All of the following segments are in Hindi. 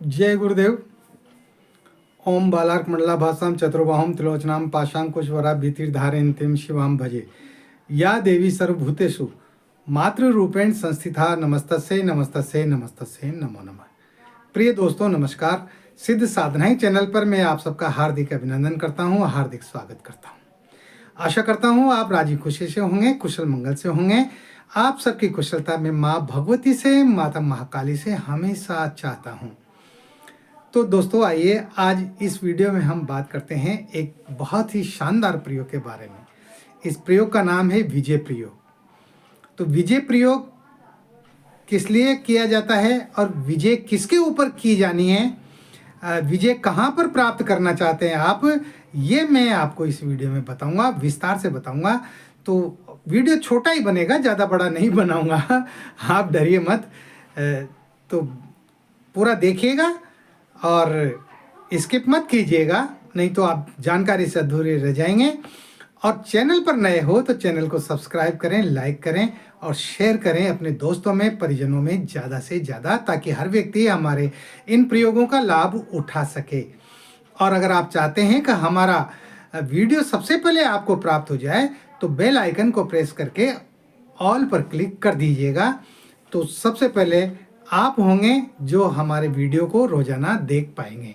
जय गुरुदेव। ओम बालार्क मंडलाभासां चतुर्बाहुं त्रिलोचनां पाशांकुशवरा भीतिर्धारयन्तीं शिवां भजे। या देवी सर्वभूतेषु मातृरूपेण संस्थिता नमस्तस्यै नमस्तस्यै नमस्तस्यै नमो नमः। प्रिय दोस्तों नमस्कार। सिद्ध साधनाएं चैनल पर मैं आप सबका हार्दिक अभिनंदन करता हूं, हार्दिक स्वागत करता हूं। आशा करता हूं आप राजी खुशी से होंगे, कुशल मंगल से होंगे। आप सबकी कुशलता में माँ भगवती से, माता महाकाली से हमेशा चाहता हूं। तो दोस्तों आइए आज इस वीडियो में हम बात करते हैं एक बहुत ही शानदार प्रयोग के बारे में। इस प्रयोग का नाम है विजय प्रयोग। तो विजय प्रयोग किस लिए किया जाता है और विजय किसके ऊपर की जानी है, विजय कहाँ पर प्राप्त करना चाहते हैं आप, ये मैं आपको इस वीडियो में बताऊंगा, विस्तार से बताऊंगा। तो वीडियो छोटा ही बनेगा, ज़्यादा बड़ा नहीं बनाऊंगा, आप डरिए मत। तो पूरा देखिएगा और स्किप मत कीजिएगा, नहीं तो आप जानकारी से अधूरे रह जाएंगे। और चैनल पर नए हो तो चैनल को सब्सक्राइब करें, लाइक करें और शेयर करें अपने दोस्तों में, परिजनों में ज़्यादा से ज़्यादा, ताकि हर व्यक्ति हमारे इन प्रयोगों का लाभ उठा सके। और अगर आप चाहते हैं कि हमारा वीडियो सबसे पहले आपको प्राप्त हो जाए तो बेल आइकन को प्रेस करके ऑल पर क्लिक कर दीजिएगा। तो सबसे पहले आप होंगे जो हमारे वीडियो को रोजाना देख पाएंगे।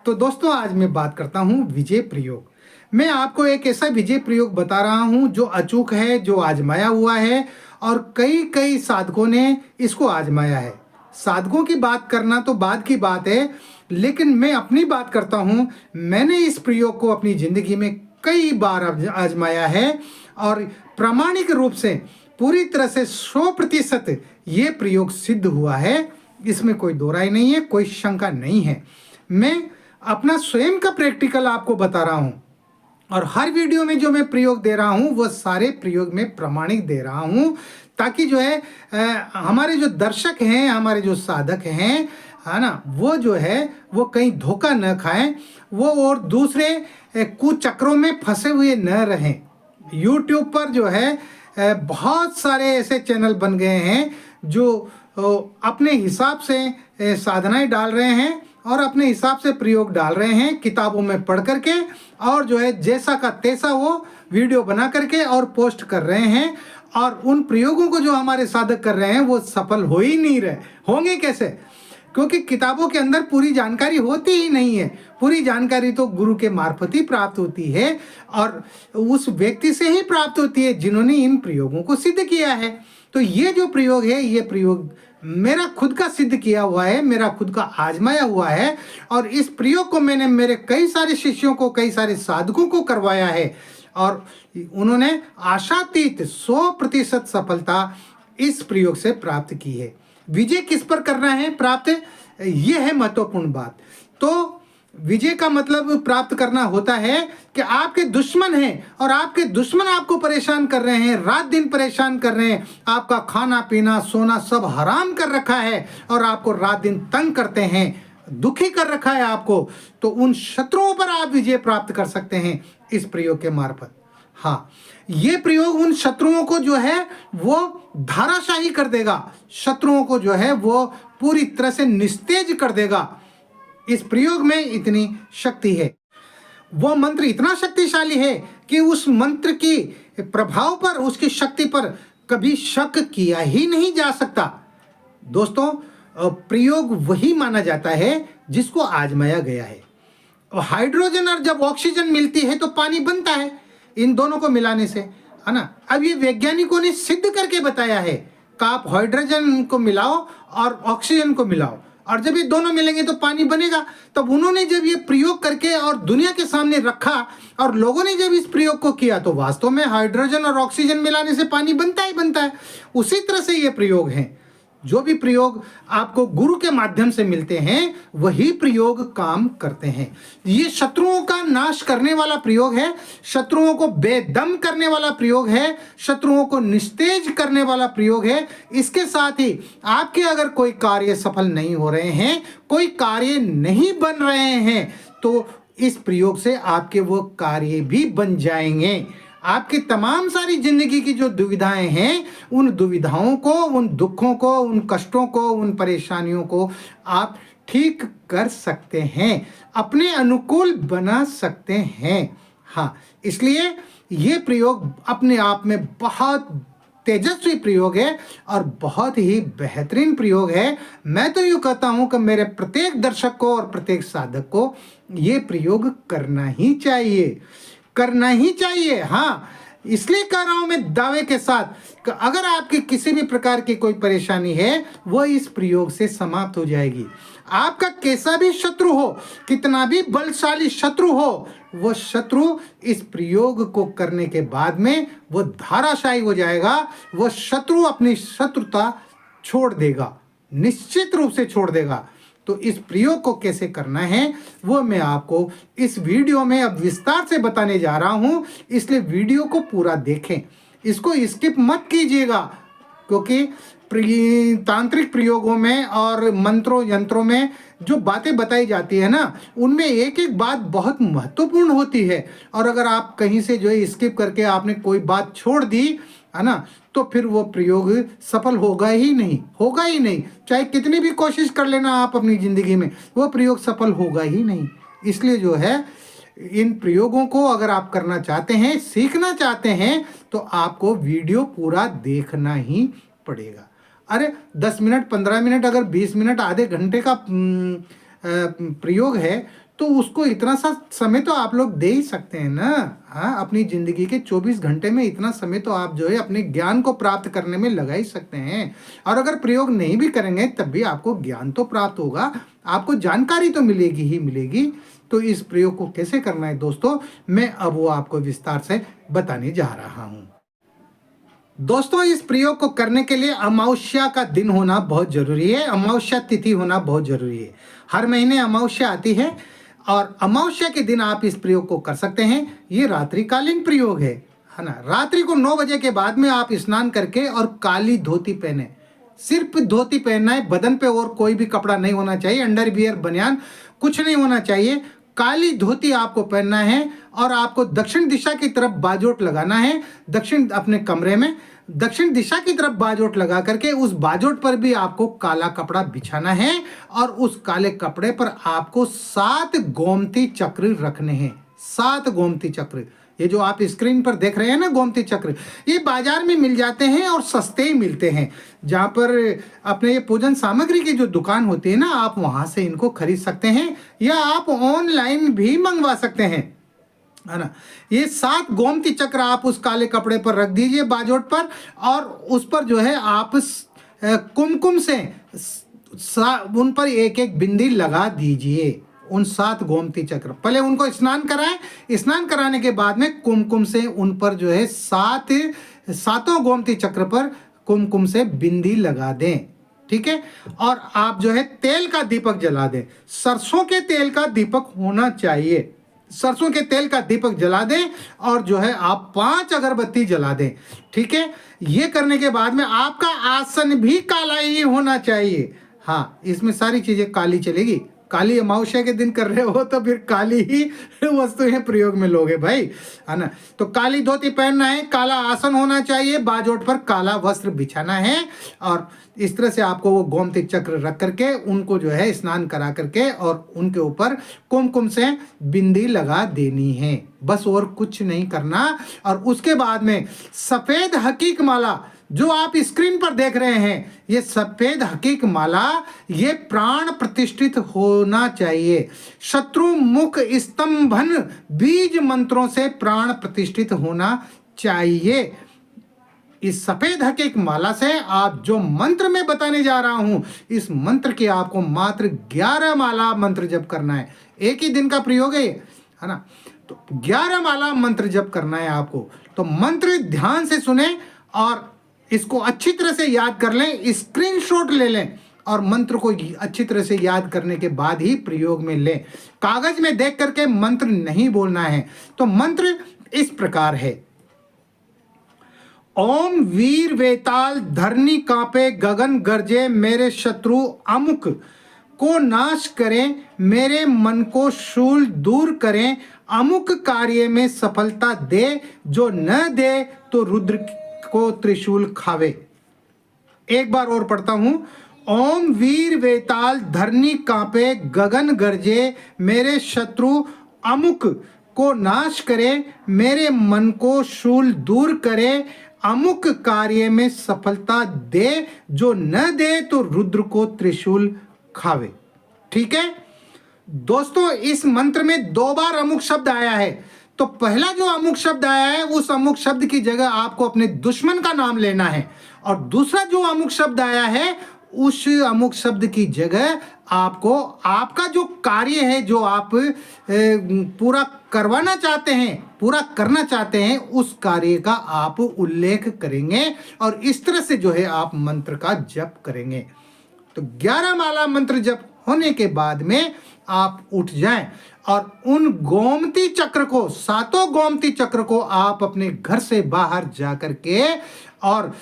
तो दोस्तों आज मैं बात करता हूं विजय प्रयोग। मैं आपको एक ऐसा विजय प्रयोग बता रहा हूं जो अचूक है, जो आजमाया हुआ है और कई कई साधकों ने इसको आजमाया है। साधकों की बात करना तो बाद की बात है, लेकिन मैं अपनी बात करता हूं। मैंने इस प्रयोग को अपनी जिंदगी में कई बार आजमाया है और प्रामाणिक रूप से पूरी तरह से 100% ये प्रयोग सिद्ध हुआ है। इसमें कोई दो राय नहीं है, कोई शंका नहीं है। मैं अपना स्वयं का प्रैक्टिकल आपको बता रहा हूं और हर वीडियो में जो मैं प्रयोग दे रहा हूं वो सारे प्रयोग में प्रामाणिक दे रहा हूं, ताकि जो है हमारे जो दर्शक हैं, हमारे जो साधक हैं, है ना, वो जो है वो कहीं धोखा न खाएं, वो और दूसरे कुचक्रों में फंसे हुए न रहें। यूट्यूब पर जो है बहुत सारे ऐसे चैनल बन गए हैं जो अपने हिसाब से साधनाएं डाल रहे हैं और अपने हिसाब से प्रयोग डाल रहे हैं किताबों में पढ़ करके, और जो है जैसा का तैसा वो वीडियो बना करके और पोस्ट कर रहे हैं। और उन प्रयोगों को जो हमारे साधक कर रहे हैं वो सफल हो ही नहीं रहे। होंगे कैसे? क्योंकि किताबों के अंदर पूरी जानकारी होती ही नहीं है। पूरी जानकारी तो गुरु के मार्फत ही प्राप्त होती है और उस व्यक्ति से ही प्राप्त होती है जिन्होंने इन प्रयोगों को सिद्ध किया है। तो ये जो प्रयोग है, ये प्रयोग मेरा खुद का सिद्ध किया हुआ है, मेरा खुद का आजमाया हुआ है। और इस प्रयोग को मैंने मेरे कई सारे शिष्यों को, कई सारे साधकों को करवाया है और उन्होंने आशातीत 100% सफलता इस प्रयोग से प्राप्त की है। विजय किस पर करना है प्राप्त, ये है महत्वपूर्ण बात। तो विजय का मतलब प्राप्त करना होता है कि आपके दुश्मन हैं और आपके दुश्मन आपको परेशान कर रहे हैं, रात दिन परेशान कर रहे हैं, आपका खाना पीना सोना सब हराम कर रखा है और आपको रात दिन तंग करते हैं, दुखी कर रखा है आपको। तो उन शत्रुओं पर आप विजय प्राप्त कर सकते हैं इस प्रयोग के मार्फत। हाँ, ये प्रयोग उन शत्रुओं को जो है वो धाराशाही कर देगा, शत्रुओं को जो है वो पूरी तरह से निस्तेज कर देगा। इस प्रयोग में इतनी शक्ति है, वो मंत्र इतना शक्तिशाली है कि उस मंत्र की प्रभाव पर, उसकी शक्ति पर कभी शक किया ही नहीं जा सकता। दोस्तों प्रयोग वही माना जाता है जिसको आजमाया गया है। हाइड्रोजन और जब ऑक्सीजन मिलती है तो पानी बनता है, इन दोनों को मिलाने से, है ना। अब ये वैज्ञानिकों ने सिद्ध करके बताया है कि आप हाइड्रोजन को मिलाओ और ऑक्सीजन को मिलाओ और जब ये दोनों मिलेंगे तो पानी बनेगा। तब उन्होंने जब ये प्रयोग करके और दुनिया के सामने रखा और लोगों ने जब इस प्रयोग को किया तो वास्तव में हाइड्रोजन और ऑक्सीजन मिलाने से पानी बनता ही बनता है। उसी तरह से ये प्रयोग हैं। जो भी प्रयोग आपको गुरु के माध्यम से मिलते हैं वही प्रयोग काम करते हैं। ये शत्रुओं का नाश करने वाला प्रयोग है, शत्रुओं को बेदम करने वाला प्रयोग है, शत्रुओं को निस्तेज करने वाला प्रयोग है। इसके साथ ही आपके अगर कोई कार्य सफल नहीं हो रहे हैं, कोई कार्य नहीं बन रहे हैं, तो इस प्रयोग से आपके वो कार्य भी बन जाएंगे। आपकी तमाम सारी जिंदगी की जो दुविधाएं हैं, उन दुविधाओं को, उन दुखों को, उन कष्टों को, उन परेशानियों को आप ठीक कर सकते हैं, अपने अनुकूल बना सकते हैं। हाँ, इसलिए ये प्रयोग अपने आप में बहुत तेजस्वी प्रयोग है और बहुत ही बेहतरीन प्रयोग है। मैं तो यूँ कहता हूँ कि मेरे प्रत्येक दर्शक को और प्रत्येक साधक को ये प्रयोग करना ही चाहिए, करना ही चाहिए। हाँ, इसलिए कह रहा हूं मैं दावे के साथ कि अगर आपकी किसी भी प्रकार की कोई परेशानी है, वो इस प्रयोग से समाप्त हो जाएगी। आपका कैसा भी शत्रु हो, कितना भी बलशाली शत्रु हो, वो शत्रु इस प्रयोग को करने के बाद में वो धाराशायी हो जाएगा। वो शत्रु अपनी शत्रुता छोड़ देगा, निश्चित रूप से छोड़ देगा। तो इस प्रयोग को कैसे करना है वो मैं आपको इस वीडियो में अब विस्तार से बताने जा रहा हूं, इसलिए वीडियो को पूरा देखें, इसको स्किप मत कीजिएगा, क्योंकि तांत्रिक प्रयोगों में और मंत्रों यंत्रों में जो बातें बताई जाती है ना, उनमें एक एक बात बहुत महत्वपूर्ण होती है। और अगर आप कहीं से जो है स्किप करके आपने कोई बात छोड़ दी है ना, तो फिर वो प्रयोग सफल होगा ही नहीं, होगा ही नहीं। चाहे कितनी भी कोशिश कर लेना आप अपनी ज़िंदगी में, वो प्रयोग सफल होगा ही नहीं। इसलिए जो है इन प्रयोगों को अगर आप करना चाहते हैं, सीखना चाहते हैं, तो आपको वीडियो पूरा देखना ही पड़ेगा। अरे 10 मिनट, 15 मिनट, अगर 20 मिनट, आधे घंटे का प्रयोग है, तो उसको इतना सा समय तो आप लोग दे ही सकते हैं ना। हाँ, अपनी ज़िंदगी के 24 घंटे में इतना समय तो आप जो है अपने ज्ञान को प्राप्त करने में लगा ही सकते हैं। और अगर प्रयोग नहीं भी करेंगे तब भी आपको ज्ञान तो प्राप्त होगा, आपको जानकारी तो मिलेगी ही मिलेगी। तो इस प्रयोग को कैसे करना है दोस्तों, मैं अब वो आपको विस्तार से बताने जा रहा हूँ। दोस्तों, इस प्रयोग को करने के लिए अमावस्या का दिन होना बहुत जरूरी है, अमावस्या तिथि होना बहुत जरूरी है। हर महीने अमावस्या आती है और अमावस्या के दिन आप इस प्रयोग को कर सकते हैं। ये रात्रिकालीन प्रयोग है ना। रात्रि को 9 बजे के बाद में आप स्नान करके और काली धोती पहने, सिर्फ धोती पहनना है, बदन पे और कोई भी कपड़ा नहीं होना चाहिए, अंडरवियर बनियान कुछ नहीं होना चाहिए। काली धोती आपको पहनना है और आपको दक्षिण दिशा की तरफ बाजोट लगाना है। दक्षिण अपने कमरे में दक्षिण दिशा की तरफ बाजोट लगा करके उस बाजोट पर भी आपको काला कपड़ा बिछाना है और उस काले कपड़े पर आपको 7 गोमती चक्र रखने हैं। 7 गोमती चक्र, ये जो आप स्क्रीन पर देख रहे हैं ना गोमती चक्र, ये बाजार में मिल जाते हैं और सस्ते ही मिलते हैं। जहाँ पर अपने ये पूजन सामग्री की जो दुकान होती है ना, आप वहाँ से इनको खरीद सकते हैं या आप ऑनलाइन भी मंगवा सकते हैं, है ना। ये 7 गोमती चक्र आप उस काले कपड़े पर रख दीजिए बाजोट पर, और उस पर जो है आप कुमकुम से उन पर एक एक बिंदी लगा दीजिए। उन 7 गोमती चक्र, पहले उनको स्नान कराएं, स्नान कराने के बाद में कुमकुम से उन पर जो है 7 गोमती चक्र पर कुमकुम से बिंदी लगा दें, ठीक है। और आप जो है तेल का दीपक जला दें, सरसों के तेल का दीपक होना चाहिए। सरसों के तेल का दीपक जला दें और जो है आप 5 अगरबत्ती जला दें, ठीक है। ये करने के बाद में आपका आसन भी काला ही होना चाहिए। हाँ, इसमें सारी चीजें काली चलेगी। काली अमावस्या के दिन कर रहे हो तो फिर काली ही वस्तुएं प्रयोग में लोगे भाई, है ना। तो काली धोती पहनना है, काला आसन होना चाहिए, बाजोट पर काला वस्त्र बिछाना है और इस तरह से आपको वो गोमती चक्र रख करके उनको जो है स्नान करा करके और उनके ऊपर कुमकुम से बिंदी लगा देनी है, बस और कुछ नहीं करना। और उसके बाद में सफेद हकीक माला जो आप स्क्रीन पर देख रहे हैं, ये सफेद हकीक माला ये प्राण प्रतिष्ठित होना चाहिए। शत्रु मुख स्तंभन बीज मंत्रों से प्राण प्रतिष्ठित होना चाहिए। इस सफेद हकीक माला से आप जो मंत्र मैं बताने जा रहा हूं, इस मंत्र की आपको मात्र 11 माला मंत्र जप करना है। एक ही दिन का प्रयोग है ये, है ना। तो 11 माला मंत्र जप करना है आपको। तो मंत्र ध्यान से सुने और इसको अच्छी तरह से याद कर लें, स्क्रीनशॉट ले लें और मंत्र को अच्छी तरह से याद करने के बाद ही प्रयोग में लें। कागज में देख करके मंत्र नहीं बोलना है। तो मंत्र इस प्रकार है, ओम वीर वेताल धरनी कांपे गगन गरजे मेरे शत्रु अमुक को नाश करें, मेरे मन को शूल दूर करें, अमुक कार्य में सफलता दे, जो न दे तो रुद्र को त्रिशूल खावे। एक बार और पढ़ता हूं। ओम वीर वेताल धरनी कांपे, गगन गरजे, मेरे शत्रु अमुक को नाश करे, मेरे मन को शूल दूर करे, अमुक कार्य में सफलता दे, जो न दे तो रुद्र को त्रिशूल खावे। ठीक है दोस्तों, इस मंत्र में 2 बार अमुक शब्द आया है। तो पहला जो अमुक शब्द आया है, उस अमुक शब्द की जगह आपको अपने दुश्मन का नाम लेना है, और दूसरा जो अमुक शब्द आया है, उस अमुक शब्द की जगह आपको आपका जो कार्य है, जो आप पूरा करवाना चाहते हैं, पूरा करना चाहते हैं, उस कार्य का आप उल्लेख करेंगे, और इस तरह से जो है आप मंत्र का जप करेंगे। तो 11 माला मंत्र जप होने के बाद में आप उठ जाएं और उन गोमती चक्र को, 7 गोमती चक्र को आप अपने घर से बाहर जा करके और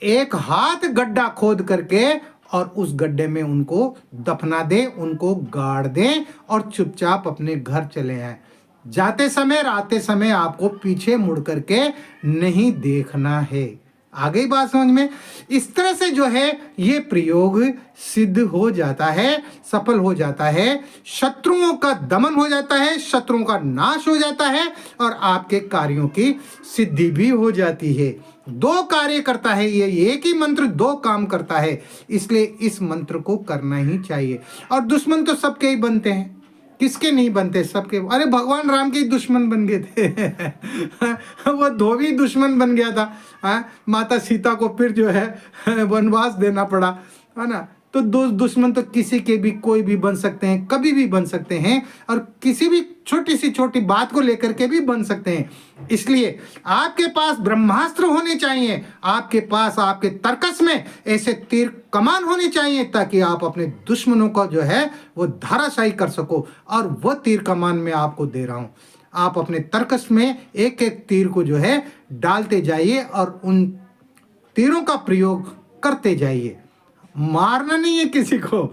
एक हाथ गड्ढा खोद करके और उस गड्ढे में उनको दफना दें, उनको गाड़ दें और चुपचाप अपने घर चले आए। जाते समय, आते समय आपको पीछे मुड़ करके नहीं देखना है। आ गई बात समझ में? इस तरह से जो है ये प्रयोग सिद्ध हो जाता है, सफल हो जाता है, शत्रुओं का दमन हो जाता है, शत्रुओं का नाश हो जाता है, और आपके कार्यों की सिद्धि भी हो जाती है। 2 कार्य करता है ये, एक ही मंत्र 2 काम करता है, इसलिए इस मंत्र को करना ही चाहिए। और दुश्मन तो सबके ही बनते हैं, किसके नहीं बनते? सबके। अरे भगवान राम के दुश्मन बन गए थे वो धोबी दुश्मन बन गया था। माता सीता को फिर जो है वनवास देना पड़ा, है ना। तो दुश्मन तो किसी के भी, कोई भी बन सकते हैं, कभी भी बन सकते हैं, और किसी भी छोटी सी छोटी बात को लेकर के भी बन सकते हैं। इसलिए आपके पास ब्रह्मास्त्र होने चाहिए, आपके पास, आपके तर्कस में ऐसे तीर कमान होनी चाहिए, ताकि आप अपने दुश्मनों को जो है वो धाराशायी कर सको। और वो तीर कमान मैं आपको दे रहा हूं, आप अपने तर्कस में एक एक तीर को जो है डालते जाइए और उन तीरों का प्रयोग करते जाइए। मारना नहीं है किसी को,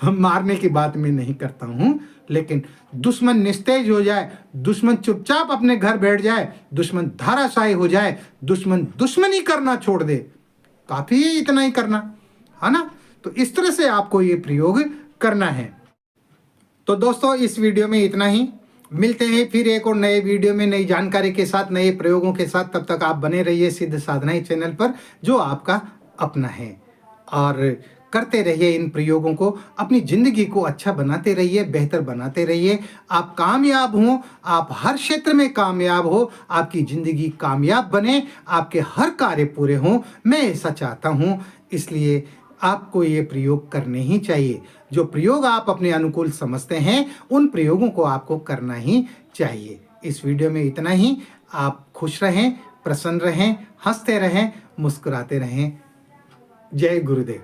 मारने की बात मैं नहीं करता हूं, लेकिन दुश्मन निस्तेज हो जाए, दुश्मन चुपचाप अपने घर बैठ जाए, दुश्मन धाराशायी हो जाए, दुश्मन दुश्मनी करना छोड़ दे, काफी है इतना ही करना, है ना। तो इस तरह से आपको ये प्रयोग करना है। तो दोस्तों, इस वीडियो में इतना ही। मिलते हैं फिर एक और नए वीडियो में, नई जानकारी के साथ, नए प्रयोगों के साथ। तब तक आप बने रहिए सिद्ध साधना चैनल पर, जो आपका अपना है, और करते रहिए इन प्रयोगों को, अपनी जिंदगी को अच्छा बनाते रहिए, बेहतर बनाते रहिए। आप कामयाब हों, आप हर क्षेत्र में कामयाब हो, आपकी जिंदगी कामयाब बने, आपके हर कार्य पूरे हों, मैं ऐसा चाहता हूं। इसलिए आपको ये प्रयोग करने ही चाहिए। जो प्रयोग आप अपने अनुकूल समझते हैं, उन प्रयोगों को आपको करना ही चाहिए। इस वीडियो में इतना ही। आप खुश रहें, प्रसन्न रहें, हंसते रहें, मुस्कुराते रहें। जय गुरुदेव।